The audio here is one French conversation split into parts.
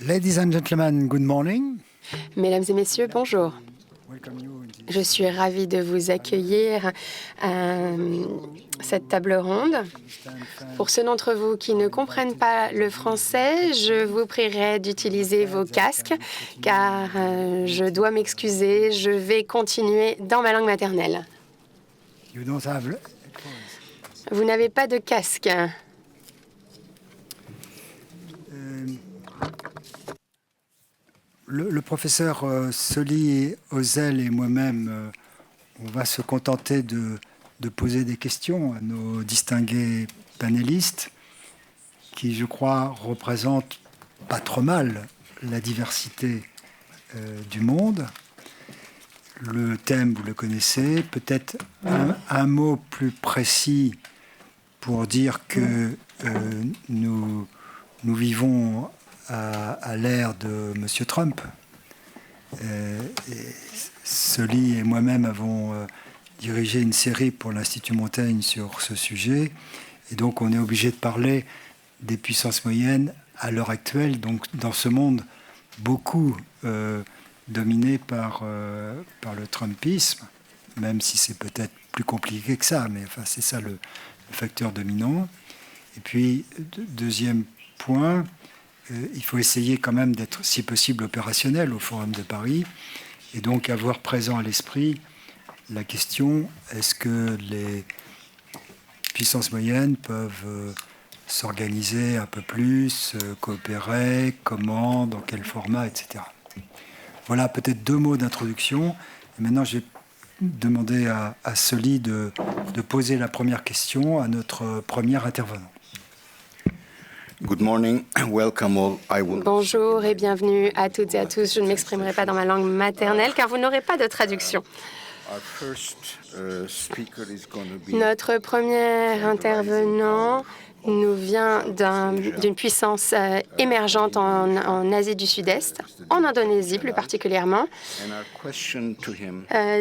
Ladies and gentlemen, good morning. Mesdames et messieurs, bonjour. Je suis ravie de vous accueillir à cette table ronde. Pour ceux d'entre vous qui ne comprennent pas le français, je vous prierai d'utiliser vos casques car je dois m'excuser, je vais continuer dans ma langue maternelle. Vous n'avez pas de casque. Le professeur Soli, Ozel et moi-même, on va se contenter de poser des questions à nos distingués panélistes qui, je crois, représentent pas trop mal la diversité du monde. Le thème, vous le connaissez. Peut-être un mot plus précis pour dire que nous vivons à l'ère de M. Trump. Soli et moi-même avons dirigé une série pour l'Institut Montaigne sur ce sujet. Et donc, on est obligé de parler des puissances moyennes à l'heure actuelle, donc dans ce monde beaucoup dominé par le Trumpisme, même si c'est peut-être plus compliqué que ça, mais enfin, c'est ça le facteur dominant. Et puis, deuxième point, il faut essayer quand même d'être, si possible, opérationnel au Forum de Paris, et donc avoir présent à l'esprit la question, est-ce que les puissances moyennes peuvent s'organiser un peu plus, coopérer, comment, dans quel format, etc. Voilà peut-être deux mots d'introduction. Et maintenant, je vais demander à Soli de poser la première question à notre premier intervenant. Good morning, welcome all. Bonjour et bienvenue à toutes et à tous. Je ne m'exprimerai pas dans ma langue maternelle car vous n'aurez pas de traduction. Notre premier intervenant nous vient d'une puissance émergente en Asie du Sud-Est, en Indonésie plus particulièrement,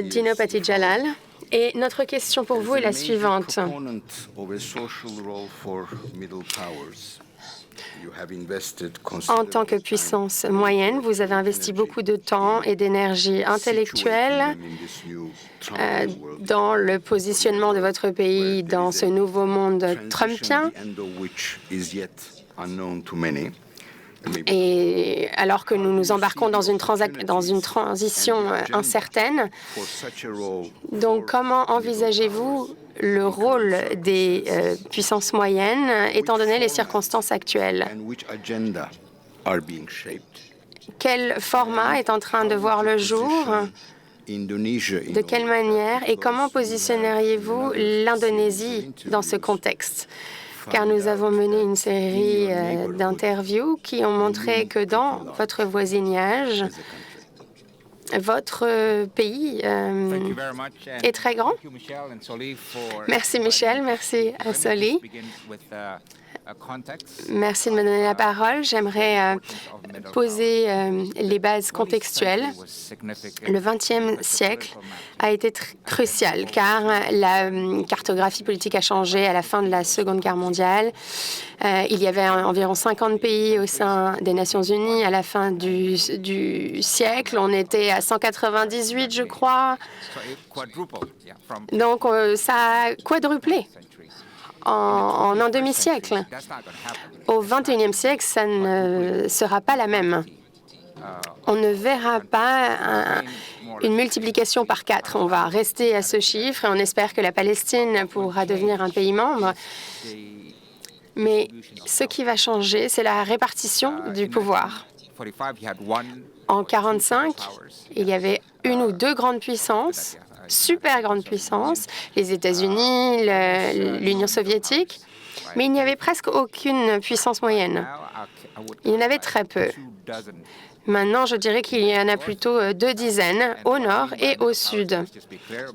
Dino Patidjalal. Et notre question pour vous est la suivante. En tant que puissance moyenne, vous avez investi beaucoup de temps et d'énergie intellectuelle dans le positionnement de votre pays dans ce nouveau monde trumpien. Et alors que nous nous embarquons dans une transition incertaine, donc comment envisagez-vous le rôle des puissances moyennes étant donné les circonstances actuelles? Quel format est en train de voir le jour? De quelle manière? Et comment positionneriez-vous l'Indonésie dans ce contexte? Car nous avons mené une série d'interviews qui ont montré que dans votre voisinage, votre pays est très grand. Merci Michel, merci à Soli. Merci de me donner la parole. J'aimerais poser les bases contextuelles. Le XXe siècle a été crucial car la cartographie politique a changé à la fin de la Seconde Guerre mondiale. Il y avait environ 50 pays au sein des Nations Unies. À la fin du siècle, on était à 198, je crois. Donc, ça a quadruplé en un demi-siècle. Au XXIe siècle, ça ne sera pas la même. On ne verra pas une multiplication par 4. On va rester à ce chiffre et on espère que la Palestine pourra devenir un pays membre. Mais ce qui va changer, c'est la répartition du pouvoir. En 1945, il y avait une ou deux grandes puissances, super grandes puissances, les États-Unis, l'Union soviétique, mais il n'y avait presque aucune puissance moyenne. Il y en avait très peu. Maintenant, je dirais qu'il y en a plutôt 2 dizaines au nord et au sud.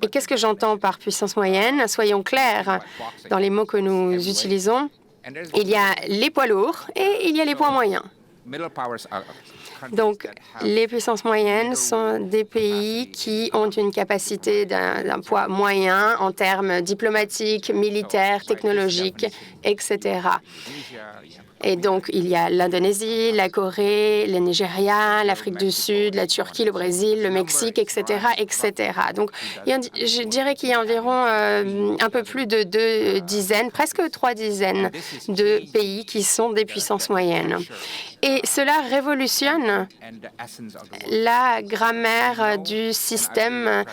Et qu'est-ce que j'entends par puissance moyenne? Soyons clairs dans les mots que nous utilisons. Il y a les poids lourds et il y a les poids moyens. Donc, les puissances moyennes sont des pays qui ont une capacité d'un poids moyen en termes diplomatiques, militaires, technologiques, etc. Et donc, il y a l'Indonésie, la Corée, le Nigeria, l'Afrique du Sud, la Turquie, le Brésil, le Mexique, etc., etc. Donc, je dirais qu'il y a environ un peu plus de 2 dizaines, presque 3 dizaines de pays qui sont des puissances moyennes. Et cela révolutionne la grammaire du système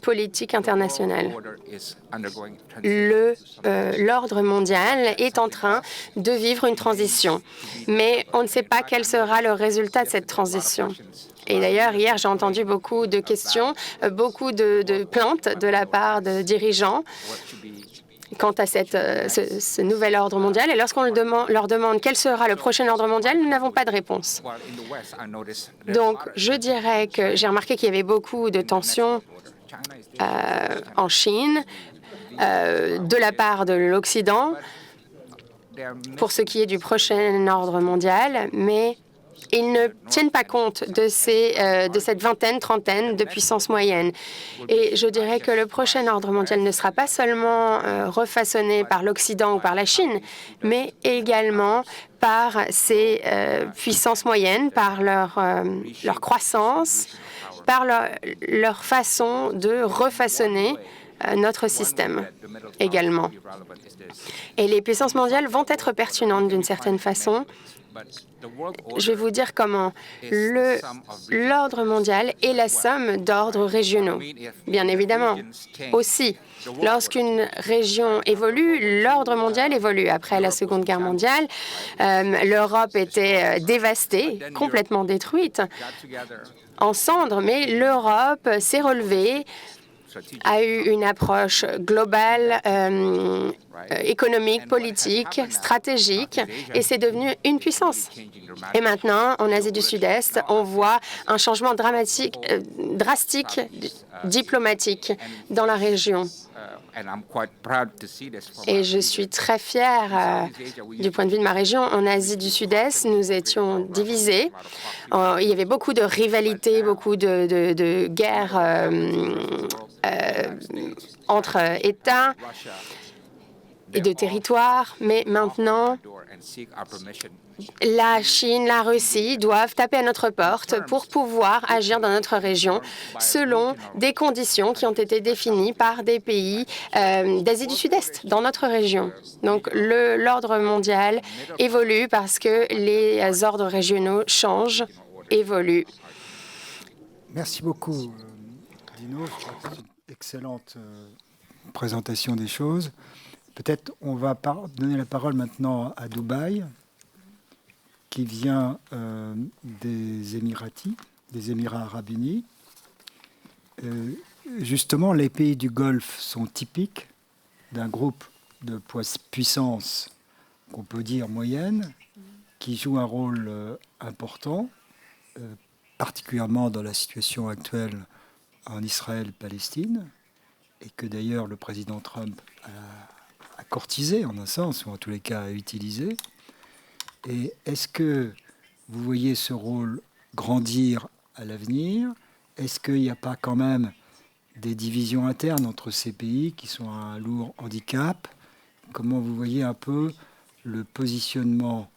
politique international. L'ordre mondial est en train de vivre une transition, mais on ne sait pas quel sera le résultat de cette transition. Et d'ailleurs, hier, j'ai entendu beaucoup de questions, beaucoup de plaintes de la part de dirigeants quant à ce nouvel ordre mondial. Et lorsqu'on leur demande quel sera le prochain ordre mondial, nous n'avons pas de réponse. Donc, je dirais que j'ai remarqué qu'il y avait beaucoup de tensions en Chine de la part de l'Occident pour ce qui est du prochain ordre mondial, mais ils ne tiennent pas compte de cette vingtaine, trentaine de puissances moyennes. Et je dirais que le prochain ordre mondial ne sera pas seulement refaçonné par l'Occident ou par la Chine, mais également par ces puissances moyennes, par leur croissance, par leur façon de refaçonner notre système également. Et les puissances mondiales vont être pertinentes d'une certaine façon. Je vais vous dire comment. L'ordre mondial est la somme d'ordres régionaux. Bien évidemment, aussi, lorsqu'une région évolue, l'ordre mondial évolue. Après la Seconde Guerre mondiale, l'Europe était dévastée, complètement détruite, en cendres, mais l'Europe s'est relevée, a eu une approche globale, économique, politique, stratégique, et c'est devenu une puissance. Et maintenant, en Asie du Sud-Est, on voit un changement drastique, diplomatique dans la région. Et je suis très fière du point de vue de ma région. En Asie du Sud-Est, nous étions divisés. Il y avait beaucoup de rivalités, beaucoup de guerres entre États et de territoires. Mais maintenant, la Chine, la Russie doivent taper à notre porte pour pouvoir agir dans notre région selon des conditions qui ont été définies par des pays d'Asie du Sud-Est, dans notre région. Donc, l'ordre mondial évolue parce que les ordres régionaux changent, évoluent. Merci beaucoup, Dino. Je crois que c'est une excellente présentation des choses. Peut-être on va donner la parole maintenant à Dubaï, qui vient des Émirats arabes unis. Justement, les pays du Golfe sont typiques d'un groupe de puissances qu'on peut dire moyenne, qui joue un rôle important, particulièrement dans la situation actuelle en Israël-Palestine, et que d'ailleurs le président Trump a courtisé en un sens, ou en tous les cas a utilisé. Et est-ce que vous voyez ce rôle grandir à l'avenir? Est-ce qu'il n'y a pas quand même des divisions internes entre ces pays qui sont un lourd handicap? Comment vous voyez un peu le positionnement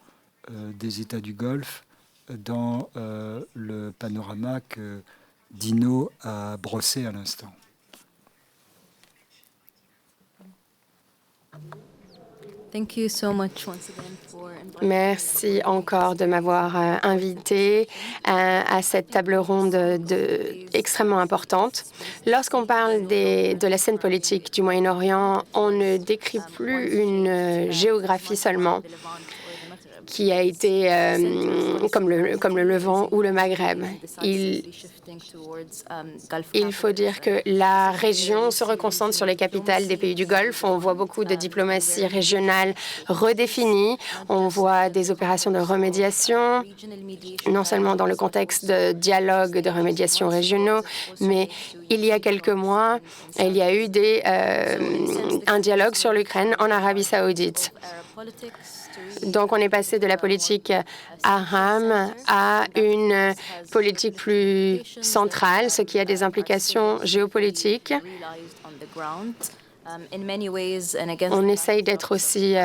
des États du Golfe dans le panorama que Dino a brossé à l'instant? Merci encore de m'avoir invité à cette table ronde extrêmement importante. Lorsqu'on parle de la scène politique du Moyen-Orient, on ne décrit plus une géographie seulement qui a été comme le Levant ou le Maghreb. Il faut dire que la région se reconcentre sur les capitales des pays du Golfe. On voit beaucoup de diplomatie régionale redéfinie. On voit des opérations de remédiation, non seulement dans le contexte de dialogue de remédiation régionaux, mais il y a quelques mois, il y a eu un dialogue sur l'Ukraine en Arabie saoudite. Donc, on est passé de la politique arabe à une politique plus centrale, ce qui a des implications géopolitiques. On essaye d'être aussi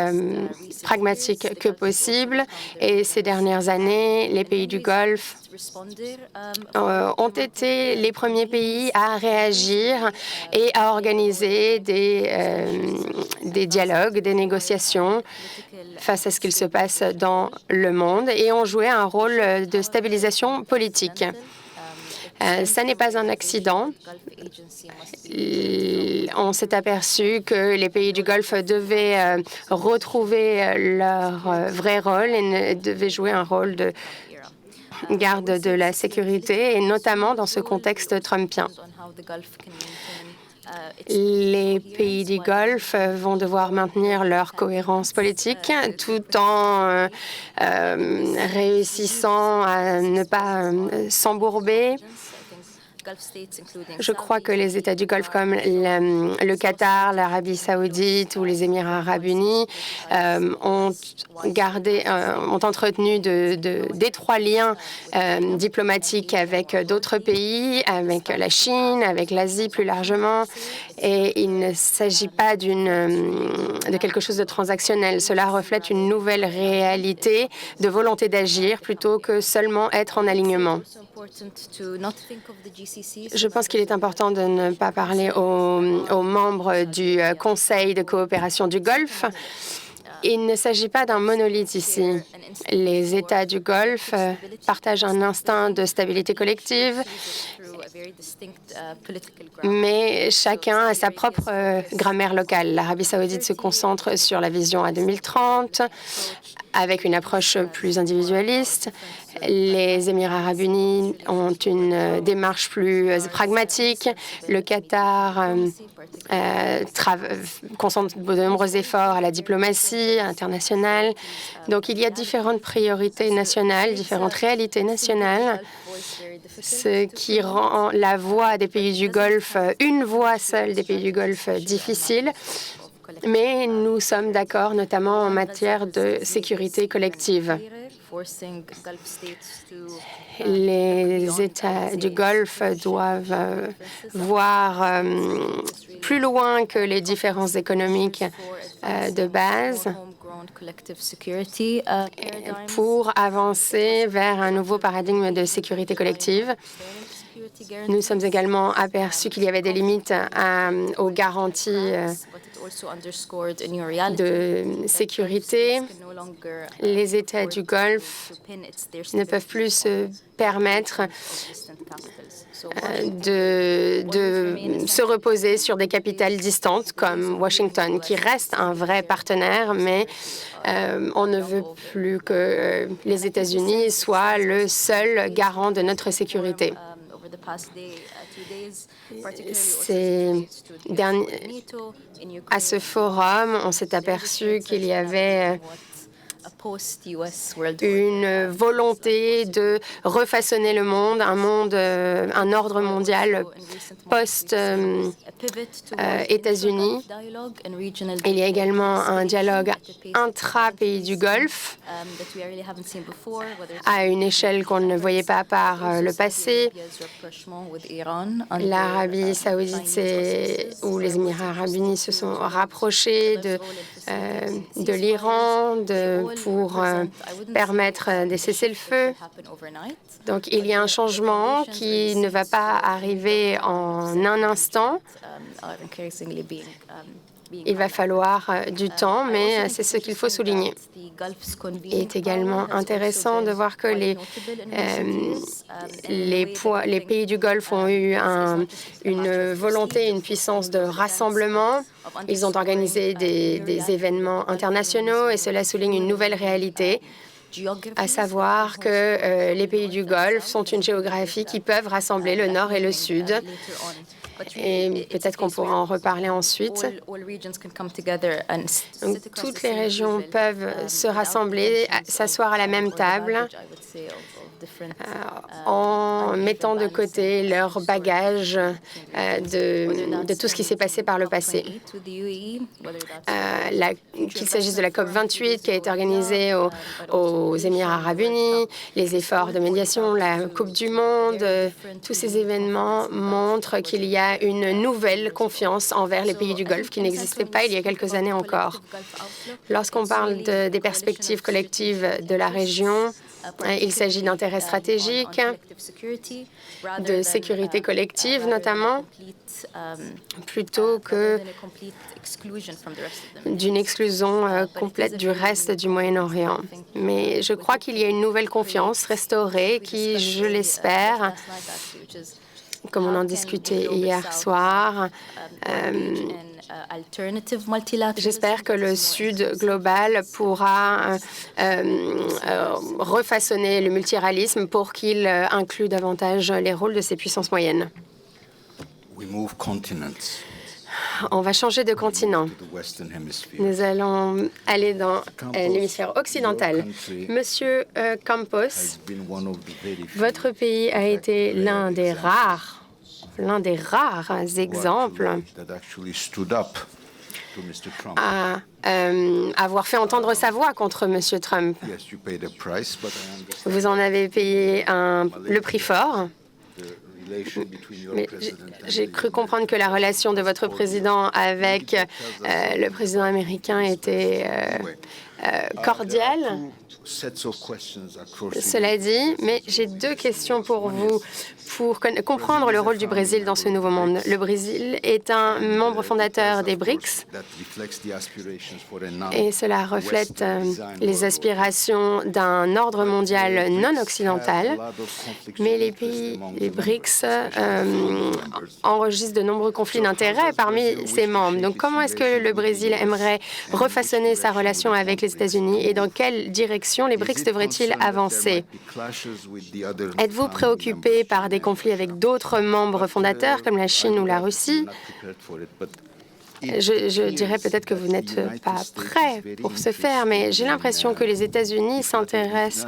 pragmatique que possible et ces dernières années, les pays du Golfe ont été les premiers pays à réagir et à organiser des dialogues, des négociations face à ce qu'il se passe dans le monde et ont joué un rôle de stabilisation politique. Ça n'est pas un accident. On s'est aperçu que les pays du Golfe devaient retrouver leur vrai rôle et devaient jouer un rôle de garde de la sécurité, et notamment dans ce contexte trumpien. Les pays du Golfe vont devoir maintenir leur cohérence politique tout en réussissant à ne pas s'embourber. Je crois que les États du Golfe comme le Qatar, l'Arabie saoudite ou les Émirats arabes unis ont entretenu d'étroits liens diplomatiques avec d'autres pays, avec la Chine, avec l'Asie plus largement. Et il ne s'agit pas de quelque chose de transactionnel. Cela reflète une nouvelle réalité de volonté d'agir plutôt que seulement être en alignement. Je pense qu'il est important de ne pas parler aux membres du Conseil de coopération du Golfe. Il ne s'agit pas d'un monolithe ici. Les États du Golfe partagent un instinct de stabilité collective, mais chacun a sa propre grammaire locale. L'Arabie saoudite se concentre sur la vision à 2030, avec une approche plus individualiste. Les Émirats arabes unis ont une démarche plus pragmatique. Le Qatar concentre de nombreux efforts à la diplomatie internationale. Donc, il y a différentes priorités nationales, différentes réalités nationales, ce qui rend la voix des pays du Golfe, une voix seule des pays du Golfe, difficile. Mais nous sommes d'accord, notamment en matière de sécurité collective. Les États du Golfe doivent voir plus loin que les différences économiques de base pour avancer vers un nouveau paradigme de sécurité collective. Nous sommes également aperçus qu'il y avait des limites aux garanties de sécurité. Les États du Golfe ne peuvent plus se permettre de se reposer sur des capitales distantes comme Washington, qui reste un vrai partenaire, mais on ne veut plus que les États-Unis soient le seul garant de notre sécurité. À ce forum, on s'est aperçu qu'il y avait une volonté de refaçonner le monde, un ordre mondial post-États-Unis. Il y a également un dialogue intra-pays du Golfe à une échelle qu'on ne voyait pas par le passé. L'Arabie saoudite ou les Émirats arabes unis se sont rapprochés de l'Iran pour permettre des cessez-le-feu. Donc, il y a un changement qui ne va pas arriver en un instant. Il va falloir du temps, mais c'est ce qu'il faut souligner. Il est également intéressant de voir que les pays du Golfe ont eu une volonté, une puissance de rassemblement. Ils ont organisé des événements internationaux et cela souligne une nouvelle réalité, à savoir que les pays du Golfe sont une géographie qui peuvent rassembler le Nord et le Sud. Et peut-être qu'on pourra en reparler ensuite. Donc, toutes les régions peuvent se rassembler, s'asseoir à la même table. en mettant de côté leur bagage de tout ce qui s'est passé par le passé. Qu'il s'agisse de la COP28 qui a été organisée aux Émirats arabes unis, les efforts de médiation, la Coupe du Monde, tous ces événements montrent qu'il y a une nouvelle confiance envers les pays du Golfe qui n'existait pas il y a quelques années encore. Lorsqu'on parle des perspectives collectives de la région, il s'agit d'intérêts stratégiques, de sécurité collective notamment, plutôt que d'une exclusion complète du reste du Moyen-Orient. Mais je crois qu'il y a une nouvelle confiance restaurée qui, je l'espère, comme on en discutait hier soir, j'espère que le Sud global pourra refaçonner le multilatéralisme pour qu'il inclue davantage les rôles de ces puissances moyennes. On va changer de continent. Nous allons aller dans l'hémisphère occidental. Monsieur Campos, votre pays a été l'un des rares exemples à avoir fait entendre sa voix contre M. Trump. Vous en avez payé le prix fort. Mais j'ai cru comprendre que la relation de votre président avec le président américain était cordiale. Cela dit, mais j'ai deux questions pour vous pour comprendre le rôle du Brésil dans ce nouveau monde. Le Brésil est un membre fondateur des BRICS et cela reflète les aspirations d'un ordre mondial non occidental, mais les pays des BRICS enregistrent de nombreux conflits d'intérêts parmi ses membres. Donc comment est-ce que le Brésil aimerait refaçonner sa relation avec les États-Unis et dans quelle direction les BRICS devraient-ils avancer? Êtes-vous préoccupé par des conflits avec d'autres membres fondateurs comme la Chine ou la Russie? Je dirais peut-être que vous n'êtes pas prêt pour ce faire, mais j'ai l'impression que les États-Unis s'intéressent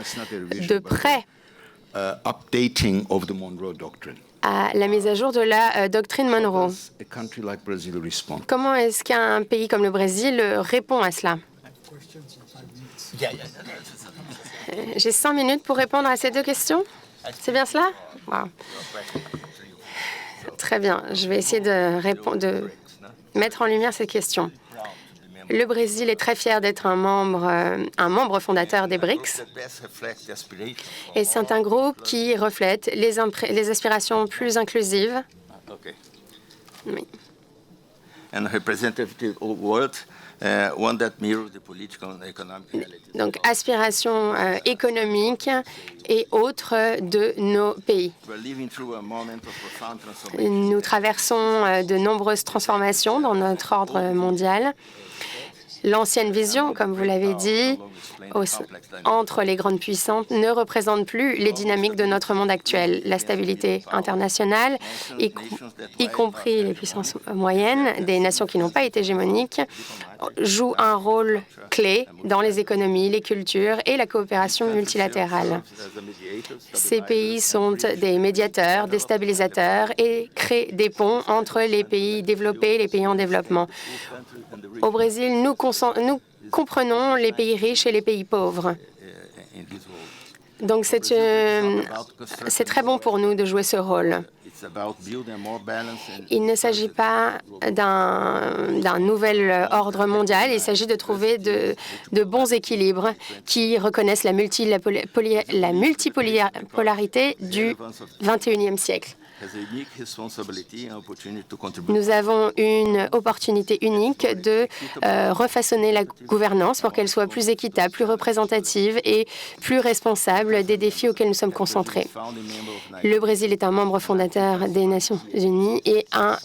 de près à la mise à jour de la doctrine Monroe. Comment est-ce qu'un pays comme le Brésil répond à cela? J'ai 5 minutes pour répondre à ces deux questions. C'est bien cela? Wow. Très bien. Je vais essayer de mettre en lumière cette question. Le Brésil est très fier d'être un membre fondateur des BRICS. Et c'est un groupe qui reflète les aspirations plus inclusives. Oui. Donc, aspirations économiques et autres de nos pays. Nous traversons de nombreuses transformations dans notre ordre mondial. L'ancienne vision, comme vous l'avez dit, entre les grandes puissances ne représente plus les dynamiques de notre monde actuel. La stabilité internationale, y compris les puissances moyennes, des nations qui n'ont pas été hégémoniques, joue un rôle clé dans les économies, les cultures et la coopération multilatérale. Ces pays sont des médiateurs, des stabilisateurs et créent des ponts entre les pays développés et les pays en développement. Au Brésil, nous comprenons les pays riches et les pays pauvres. Donc c'est très bon pour nous de jouer ce rôle. Il ne s'agit pas d'un nouvel ordre mondial, il s'agit de trouver de bons équilibres qui reconnaissent la multipolarité du XXIe siècle. Nous avons une opportunité unique de refaçonner la gouvernance pour qu'elle soit plus équitable, plus représentative et plus responsable des défis auxquels nous sommes concentrés. Le Brésil est un membre fondateur des Nations Unies et un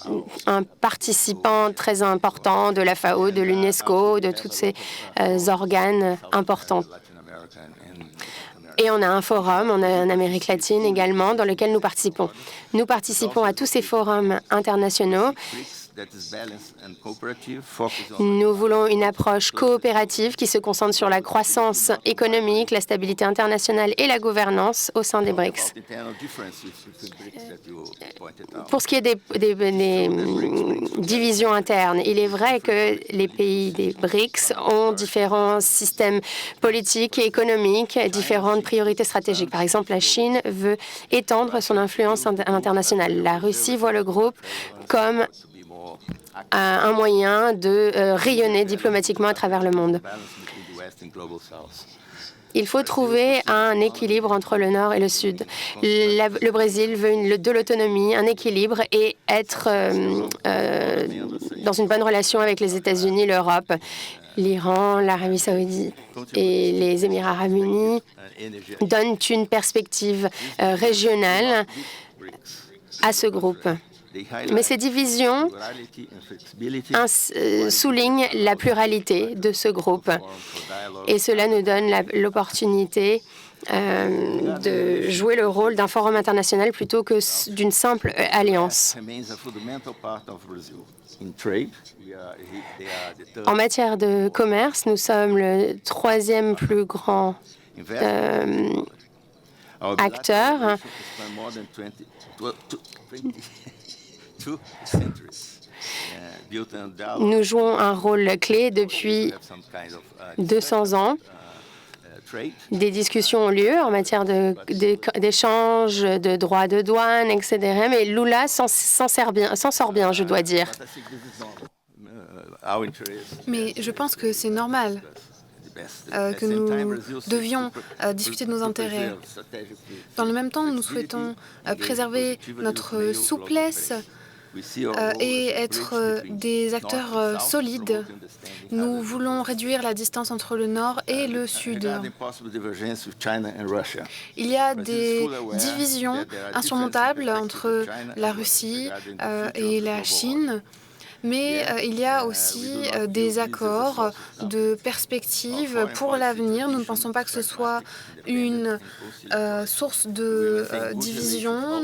participant très important de la FAO, de l'UNESCO, de tous ces organes importants. Et on a un forum en Amérique latine également dans lequel nous participons. Nous participons à tous ces forums internationaux Nous voulons une approche coopérative qui se concentre sur la croissance économique, la stabilité internationale et la gouvernance au sein des BRICS. Pour ce qui est des divisions internes, il est vrai que les pays des BRICS ont différents systèmes politiques et économiques, différentes priorités stratégiques. Par exemple, la Chine veut étendre son influence internationale. La Russie voit le groupe comme un moyen de rayonner diplomatiquement à travers le monde. Il faut trouver un équilibre entre le Nord et le Sud. Le Brésil veut de l'autonomie, un équilibre et être dans une bonne relation avec les États-Unis, l'Europe, l'Iran, l'Arabie saoudite et les Émirats arabes unis donnent une perspective régionale à ce groupe. Mais ces divisions soulignent la pluralité de ce groupe et cela nous donne l'opportunité de jouer le rôle d'un forum international plutôt que d'une simple alliance. En matière de commerce, nous sommes le troisième plus grand acteur. Nous jouons un rôle clé depuis 200 ans. Des discussions ont lieu en matière d'échange, de droits de douane, etc. Mais Lula s'en sort bien, je dois dire. Mais je pense que c'est normal que nous devions discuter de nos intérêts. Dans le même temps, nous souhaitons préserver notre souplesse et être des acteurs solides. Nous voulons réduire la distance entre le Nord et le Sud. Il y a des divisions insurmontables entre la Russie et la Chine. Mais il y a aussi des accords de perspective pour l'avenir. Nous ne pensons pas que ce soit une source de division.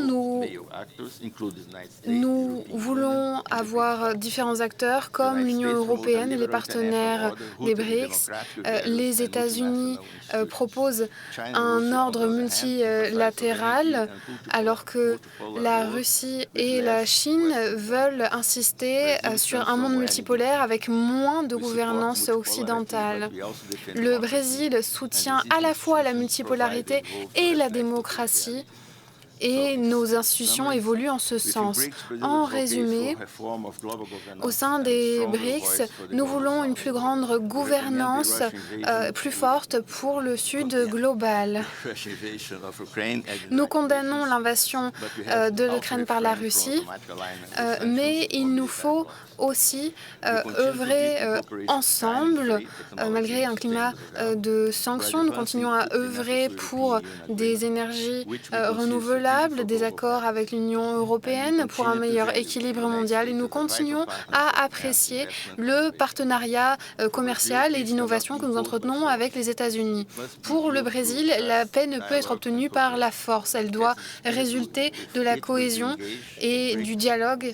Nous voulons avoir différents acteurs comme l'Union européenne et les partenaires des BRICS. Les États-Unis proposent un ordre multilatéral alors que la Russie et la Chine veulent insister sur un monde multipolaire avec moins de gouvernance occidentale. Le Brésil soutient à la fois la multipolarité et la démocratie et nos institutions évoluent en ce sens. En résumé, au sein des BRICS, nous voulons une plus grande gouvernance plus forte pour le Sud global. Nous condamnons l'invasion de l'Ukraine par la Russie, mais il nous faut aussi œuvrer ensemble, malgré un climat de sanctions. Nous continuons à œuvrer pour des énergies renouvelables, des accords avec l'Union européenne pour un meilleur équilibre mondial et nous continuons à apprécier le partenariat commercial et d'innovation que nous entretenons avec les États-Unis. Pour le Brésil, la paix ne peut être obtenue par la force. Elle doit résulter de la cohésion et du dialogue.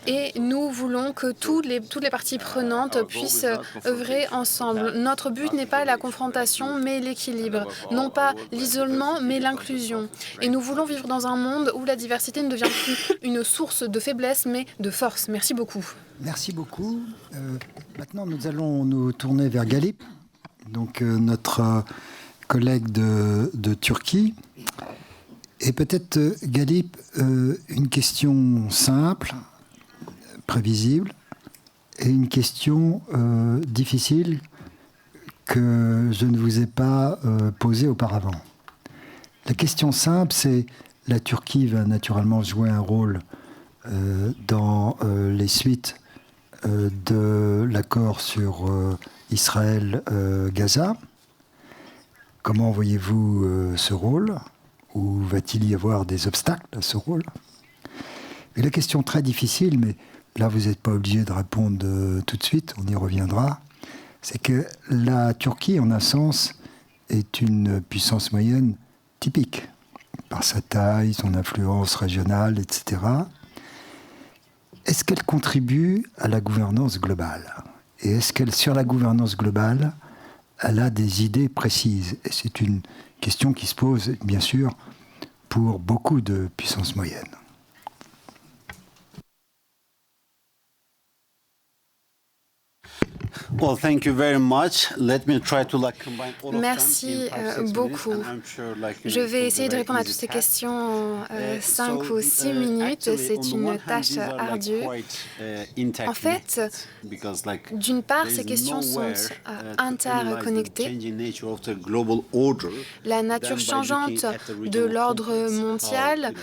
Et nous voulons que toutes les parties prenantes puissent œuvrer ensemble. Notre but n'est pas la confrontation, mais l'équilibre. Non pas l'isolement, mais l'inclusion. Et nous voulons vivre dans un monde où la diversité ne devient plus une source de faiblesse, mais de force. Merci beaucoup. Merci beaucoup. Maintenant, nous allons nous tourner vers Galip, donc notre collègue de Turquie. Et peut-être, Galip, une question simple, prévisible, et une question difficile que je ne vous ai pas posée auparavant. La question simple, c'est la Turquie va naturellement jouer un rôle dans les suites de l'accord sur Israël-Gaza. Comment voyez-vous ce rôle ? Ou va-t-il y avoir des obstacles à ce rôle? Et la question très difficile, mais là vous n'êtes pas obligé de répondre tout de suite, on y reviendra, c'est que la Turquie, en un sens, est une puissance moyenne typique, par sa taille, son influence régionale, etc. est-ce qu'elle contribue à la gouvernance globale? Et est-ce qu'elle, sur la gouvernance globale, elle a des idées précises? Et c'est une question qui se pose, bien sûr, pour beaucoup de puissances moyennes. Well, thank you very much. Let me try to combine all of them Merci in 5-6 beaucoup. minutes, and I'm sure, Je vais essayer de it's a répondre à very toutes ces easy task. questions en 5 ou 6 minutes. Actually, C'est on the une one hand, tâche these are, ardue. quite, En fait, because, d'une part, there ces is questions sont nowhere, to analyze the interconnectées. changing nature of the global order La than nature by changeante looking at the de regional l'ordre conflicts, mondial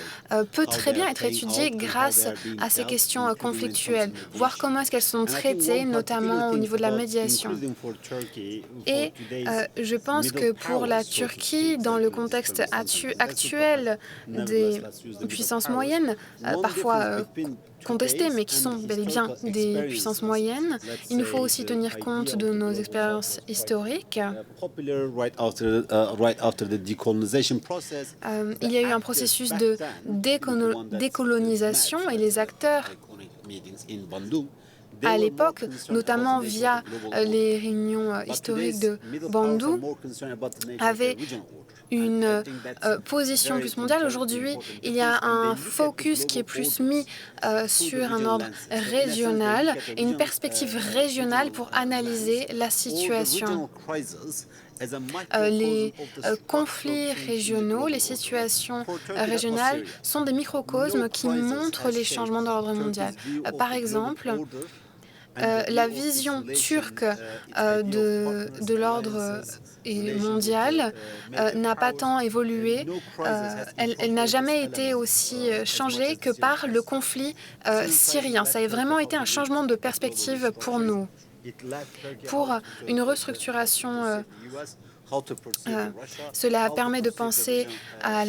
peut how très they bien are être playing étudiée out and how grâce they are being à ces held, questions including when it comes to conflictuelles, voir mediation. comment est-ce qu'elles sont And I think traitées, one particular notamment au thing niveau de la about médiation. including for Turkey, for Et today's je pense middle que pour la powers, so to Turquie, speak, dans le like, contexte this term is sometimes actuel contested, but des nevertheless, let's use the middle puissances powers. moyennes, One parfois difference between contestées, today's mais qui and sont bel et bien historical des puissances experiences, moyennes, let's il nous faut say aussi the tenir compte idea de of the nos global expériences south was quite, historiques. popular right after the decolonization process. Il y a eu un processus de décolonisation et les acteurs à l'époque, notamment via les réunions historiques de Bandung, avaient une position plus mondiale. Aujourd'hui, il y a un focus qui est plus mis sur un ordre régional et une perspective régionale pour analyser la situation. Les conflits régionaux, les situations régionales sont des microcosmes qui montrent les changements de l'ordre mondial. Par exemple, la vision turque de l'ordre mondial n'a pas tant évolué, elle n'a jamais été aussi changée que par le conflit syrien. Ça a vraiment été un changement de perspective pour nous. Pour une restructuration, cela permet de penser à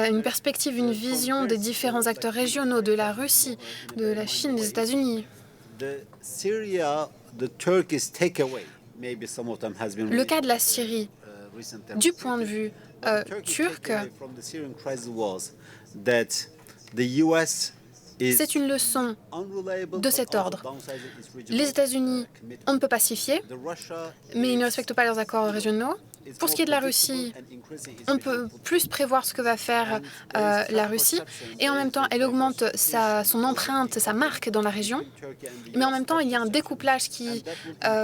une perspective, une vision des différents acteurs régionaux, de la Russie, de la Chine, des États-Unis. Le cas de la Syrie, du point de vue turc, c'est une leçon de cet ordre. Les États-Unis ont ne peut pas s'y fier, mais ils ne respectent pas leurs accords régionaux. Pour ce qui est de la Russie, on peut plus prévoir ce que va faire la Russie, et en même temps, elle augmente son empreinte, sa marque dans la région. Mais en même temps, il y a un découplage qui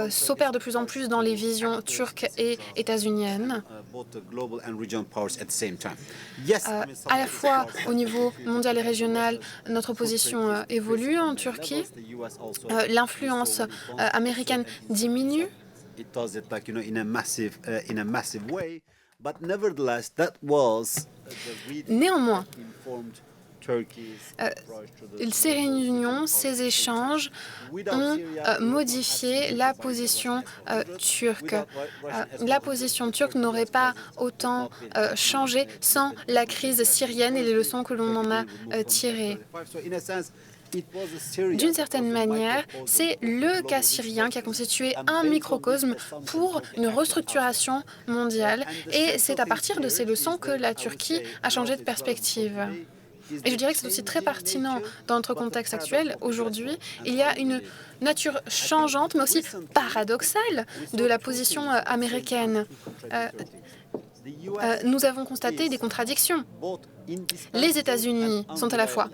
s'opère de plus en plus dans les visions turques et états-uniennes. À la fois au niveau mondial et régional, notre position évolue en Turquie. L'influence américaine diminue. It does it in a massive way, but nevertheless that was Néanmoins, ces réunions, ces échanges ont modifié la position turque. La position turque n'aurait pas autant changé sans la crise syrienne et les leçons que l'on en a tirées. D'une certaine manière, c'est le cas syrien qui a constitué un microcosme pour une restructuration mondiale, et c'est à partir de ces leçons que la Turquie a changé de perspective. Et je dirais que c'est aussi très pertinent dans notre contexte actuel. Aujourd'hui, il y a une nature changeante, mais aussi paradoxale, de la position américaine. Nous avons constaté des contradictions. Les États-Unis sont à la fois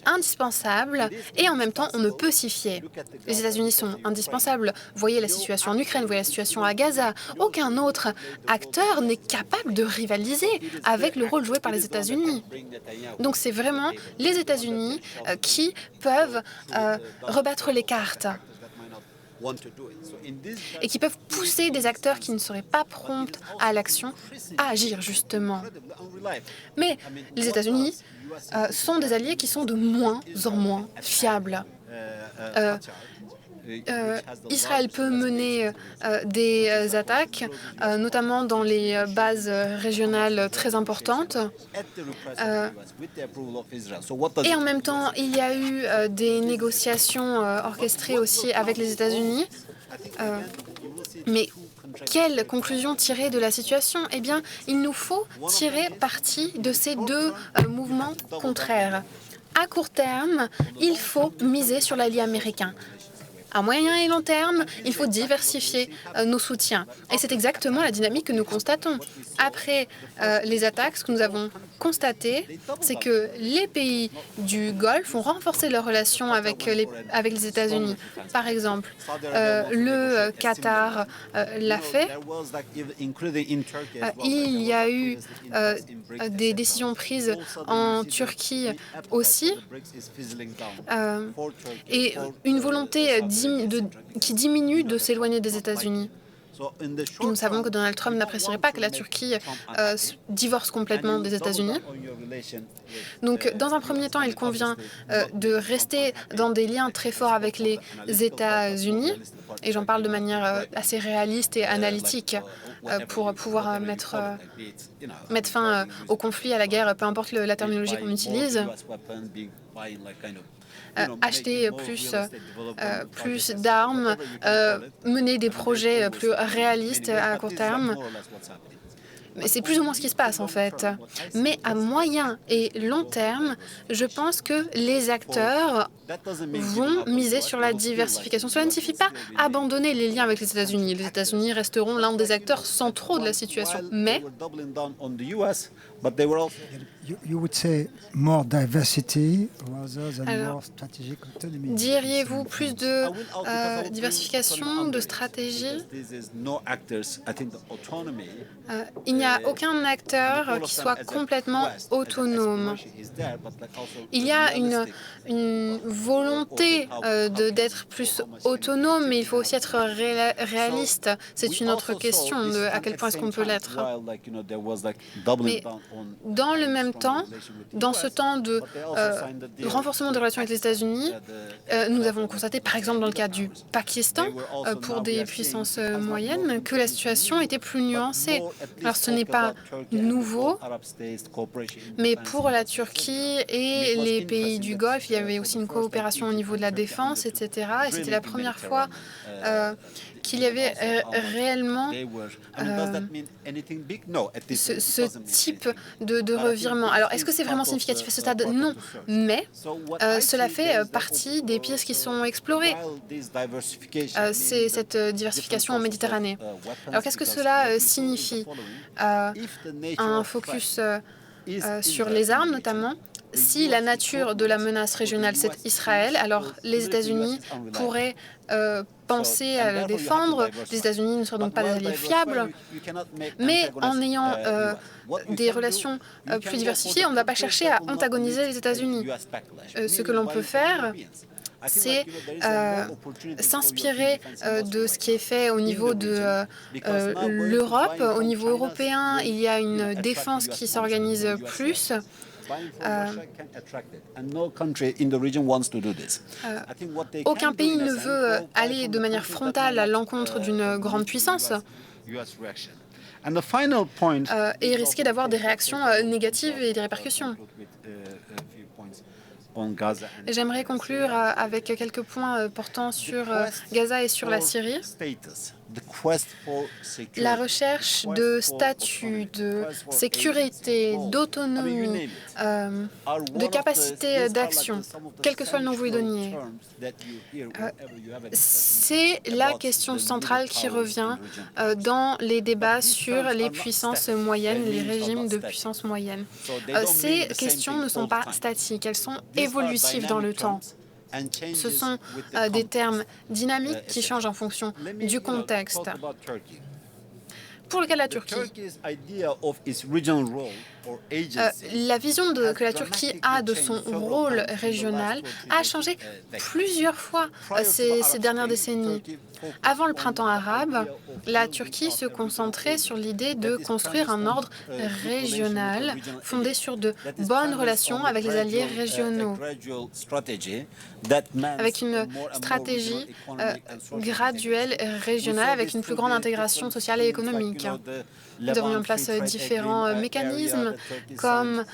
indispensables et en même temps on ne peut s'y fier. Les États-Unis sont indispensables. Voyez la situation en Ukraine, voyez la situation à Gaza. Aucun autre acteur n'est capable de rivaliser avec le rôle joué par les États-Unis. Donc c'est vraiment les États-Unis qui peuvent rebattre les cartes et qui peuvent pousser des acteurs qui ne seraient pas prompts à l'action à agir, justement. Mais les États-Unis sont des alliés qui sont de moins en moins fiables. Israël peut mener des attaques, notamment dans les bases régionales très importantes. Et en même temps, il y a eu des négociations orchestrées aussi avec les États-Unis. Mais quelle conclusion tirer de la situation? Eh bien, il nous faut tirer parti de ces deux mouvements contraires. À court terme, il faut miser sur l'allié américain. À moyen et long terme, il faut diversifier nos soutiens. Et c'est exactement la dynamique que nous constatons. Après les attaques, ce que nous avons constaté, c'est que les pays du Golfe ont renforcé leurs relations avec les États-Unis. Par exemple, le Qatar l'a fait. Il y a eu des décisions prises en Turquie aussi. Et une volonté qui diminue de s'éloigner des États-Unis. Nous savons que Donald Trump n'apprécierait pas que la Turquie divorce complètement des États-Unis. Donc, dans un premier temps, il convient de rester dans des liens très forts avec les États-Unis, et j'en parle de manière assez réaliste et analytique pour pouvoir mettre fin au conflit, à la guerre, peu importe la terminologie qu'on utilise. Acheter plus d'armes, mener des projets plus réalistes à court terme. Mais c'est plus ou moins ce qui se passe, en fait. Mais à moyen et long terme, je pense que les acteurs vont miser sur la diversification. Cela ne signifie pas abandonner les liens avec les États-Unis. Les États-Unis resteront l'un des acteurs centraux de la situation. Mais You would say more diversity rather than more strategic autonomy. diriez-vous plus de diversification, de stratégie? Il n'y a aucun acteur qui soit complètement autonome. Il y a une volonté d'être plus autonome, mais il faut aussi être réaliste. C'est une autre question de à quel point est-ce qu'on peut l'être. Mais dans le même temps, dans ce temps de renforcement des relations avec les États-Unis, nous avons constaté, par exemple, dans le cas du Pakistan, pour des puissances moyennes, que la situation était plus nuancée. Alors, ce n'est pas nouveau, mais pour la Turquie et les pays du Golfe, il y avait aussi une coopération au niveau de la défense, etc. Et c'était la première fois qu'il y avait réellement ce type de revirement. Alors, est-ce que c'est vraiment significatif à ce stade? Non. Mais cela fait partie des pistes qui sont explorées. C'est cette diversification en Méditerranée. Alors, qu'est-ce que cela signifie? Un focus sur les armes, notamment. Si la nature de la menace régionale, c'est Israël, alors les États-Unis pourraient penser à la défendre. Les États-Unis ne seront donc pas des alliés fiables. Mais en ayant des relations plus diversifiées, on ne va pas chercher à antagoniser les États-Unis. Ce que l'on peut faire, c'est s'inspirer de ce qui est fait au niveau de l'Europe. Au niveau européen, il y a une défense qui s'organise plus. Aucun pays ne veut aller de manière frontale à l'encontre d'une grande puissance et risquer d'avoir des réactions négatives et des répercussions. J'aimerais conclure avec quelques points portant sur Gaza et sur la Syrie. La recherche de statut, de sécurité, d'autonomie, de capacité d'action, quel que soit le nom que vous lui donniez, c'est la question centrale qui revient dans les débats sur les puissances moyennes, les régimes de puissance moyenne. Ces questions ne sont pas statiques, elles sont évolutives dans le temps. Ce sont des termes dynamiques qui changent en fonction du contexte. Pour le cas de la Turquie, la vision que la Turquie a de son rôle régional a changé plusieurs fois ces dernières décennies. Avant le printemps arabe, la Turquie se concentrait sur l'idée de construire un ordre régional fondé sur de bonnes relations avec les alliés régionaux, avec une stratégie graduelle régionale, avec une plus grande intégration sociale et économique. Nous avons mis en place différents mécanismes, comme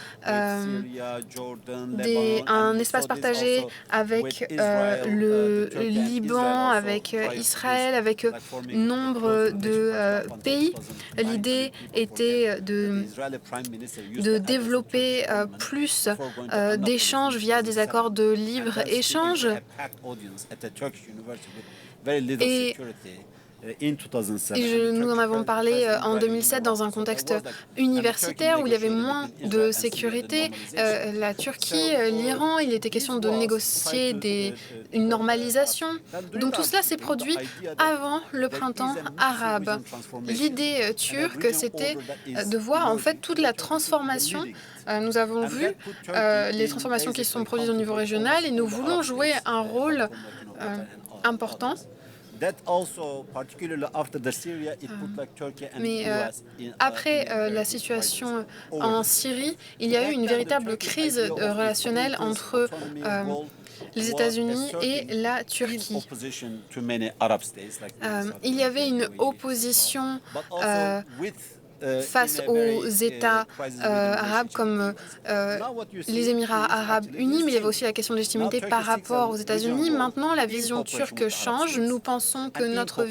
un espace partagé avec le Liban, avec Israël, avec nombre de pays. L'idée était de développer plus d'échanges via des accords de libre-échange. Nous en avons parlé en 2007 dans un contexte universitaire où il y avait moins de sécurité. La Turquie, l'Iran, il était question de négocier une normalisation. Donc tout cela s'est produit avant le printemps arabe. L'idée turque, c'était de voir en fait toute la transformation. Nous avons vu les transformations qui se sont produites au niveau régional et nous voulons jouer un rôle important. Mais après la situation en Syrie, il y a eu une véritable crise relationnelle entre les États-Unis et la Turquie. Il y avait une opposition face aux États arabes comme les Émirats arabes unis, mais il y avait aussi la question de légitimité par rapport aux États-Unis. Maintenant, la vision turque change. Nous pensons que notre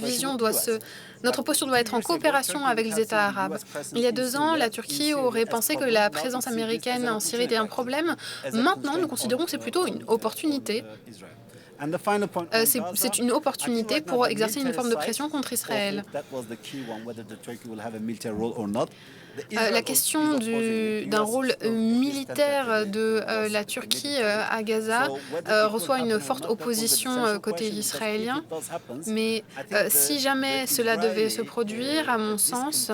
posture doit être en coopération avec les États arabes. Il y a 2 ans, la Turquie aurait pensé que la présence américaine en Syrie était un problème. Maintenant, nous considérons que c'est plutôt une opportunité. C'est une opportunité pour exercer une forme de pression contre Israël. La question d'un rôle militaire de la Turquie à Gaza reçoit une forte opposition côté israélien. Mais si jamais cela devait se produire, à mon sens,